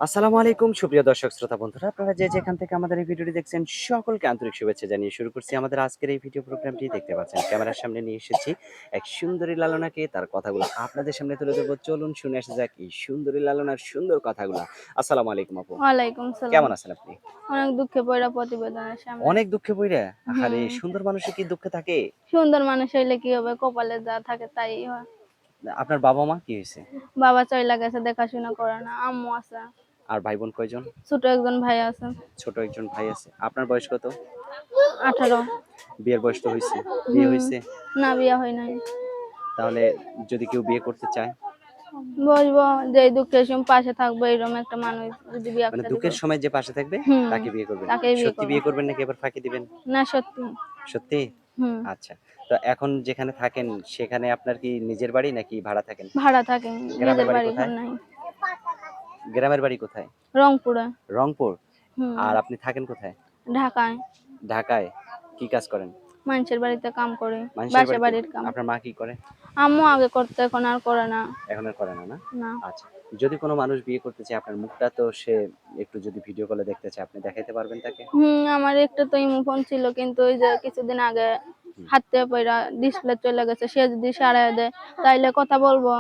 আসসালামু আলাইকুম সুপ্রিয় দর্শক শ্রোতা বন্ধুরা, আপনারা যে যেখান থেকে আমাদের এই ভিডিওটি দেখছেন সকলকে আন্তরিক শুভেচ্ছা জানিয়ে শুরু করছি আমাদের আজকের এই ভিডিও প্রোগ্রামটি। দেখতে পাচ্ছেন ক্যামেরার সামনে নিয়ে এসেছি এক সুন্দরী লালনাকে, তার কথাগুলো আপনাদের সামনে তুলে ধরবো। চলুন শুনে আসা যাক এই সুন্দরী লালনার সুন্দর কথাগুলো। আসসালামু আলাইকুম আপু, ওয়ালাইকুম সালাম। কেমন আছেন আপনি? অনেক দুঃখে পইড়া প্রতিবেদনের সামনে। অনেক দুঃখে পইড়া? আহারে, হুম। সুন্দর মানুষের কি দুঃখে থাকে? সুন্দর মানুষ হইলে কি হবে, কপালে যা থাকে তাই হয়। আপনার বাবা মা কি হয়েছে? বাবা চইলা গেছে, দেখাশোনা করে না। আম্মু আছে, আর ভাই বোন কয়জন? ছোট একজন ভাই আছে। ছোট একজন ভাই আছে। আপনার বয়স কত? 18। বিয়ের বয়স তো হয়েছে, বিয়ে হুম। হয়েছে? না, বিয়া হয় নাই। তাহলে যদি কেউ বিয়ে করতে চায়? বলবো যে এই দুঃখের সময় পাশে থাকবো, এরকম একটা মানুষ যদি বিয়া মানে শাদী দুঃখের করে। সময় যে পাশে থাকবে হুম। তাকে বিয়ে করবেন? তাকেই বিয়ে সত্যি করবো। বিয়ে করবেন নাকি আবার ফাঁকি দিবেন? না, সত্যি। সত্যি? হুম। আচ্ছা। তো এখন যেখানে থাকেন সেখানে আপনার কি নিজের বাড়ি নাকি ভাড়া থাকেন? ভাড়া থাকেন, গ্রামের নিজের বাড়ি বাড়ি ঘর কোথায়? নাই। গ্রামের বাড়ি কোথায়? রংপুরে। রংপুর? হুম। আর আপনি থাকেন কোথায়? ঢাকায়। ঢাকায়? কি কাজ করেন? মানুষের বাড়িতে কাম করে। মানুষের বাসা বাড়িতে? বাড়ির কাম। আপনার মা কি করে? আম্মু আগে করতো, এখন আর করে না। এখন আর করে না, না? না। আচ্ছা। যদি কোনো মানুষ বিয়ে করতে চায়, আপনার মুখটা তো সে একটু যদি ভিডিও কলে দেখতে চায়, আপনি দেখাইতে পারবেন তাকে? আমার একটা তো ইমো ফোন ছিল, কিন্তু ওই যে কিছুদিন আগে হুম। হাত থেকে পড়া ডিসপ্লে চলে গেছে। সে যদি সারায় দেয় তাইলে কথা বলবো।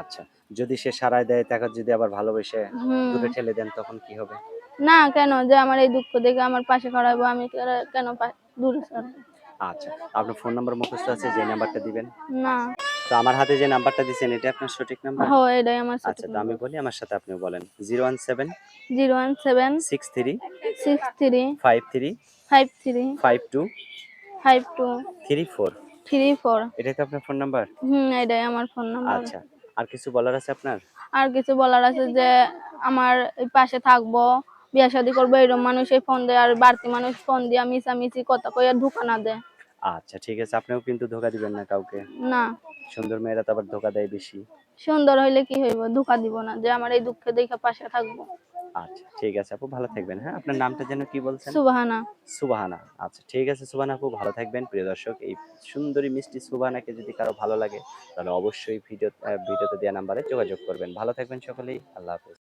আচ্ছা। যদি সে সাড়ায় দেয়, তাকে যদি আবার ভালোবেসে হুম। দূরে ঠেলে দেন তখন কি হবে? না, কেন? যে আমার এই দুঃখ দেখে আমার পাশে খাড়াইবো, আমি কেন দূরে সরবো? আচ্ছা। আপনার ফোন নাম্বার মুখস্থ আছে যে নাম্বারটা দিবেন? না। তো আমার হাতে যে নাম্বারটা দিছেন এটা আপনার সঠিক নাম্বার? এটাই আমার আচ্ছা, সঠিক তো আমি নম্বর। বলি, আমার সাথে আপনিও বলেন। 017 017 63 63 53 53 52 52 34। 34। এটাই তো আপনার ফোন নাম্বার? এটাই আমার ফোন নাম্বার। আচ্ছা। আর কিছু বলার আছে আপনার? আর কিছু বলার আছে যে আমার এই পাশে থাকবো, বিয়া শাদী করবো, এরকম মানুষে ফোন দেয়। আর বাড়তি মানুষ ফোন দিয়া মিছামিছি কথা কইয়া ধোঁকা না দেয়। আচ্ছা, ঠিক আছে। আপনিও কিন্তু ধোঁকা দিবেন না কাউকে। না। সুন্দর মেয়েরা তো আবার ধোঁকা দেয় বেশি। সুন্দর হইলে কি হইব, ধোঁকা দিব না, যে আমার এই দুঃখে দেখে পাশে থাকবো। আচ্ছা, ঠিক আছে আপু, ভালো থাকবেন। হ্যাঁ, আপনার নামটা যেন কি বলছেন? সুবহানা। সুবাহানা। আচ্ছা, ঠিক আছে সুবাহানা আপু, ভালো থাকবেন। প্রিয় দর্শক, এই সুন্দরী মিষ্টি সুবাহানাকে যদি কারো ভালো লাগে তাহলে অবশ্যই ভিডিওতে দেওয়া নাম্বারে যোগাযোগ করবেন। ভালো থাকবেন সকলেই। আল্লাহ হাফেজ।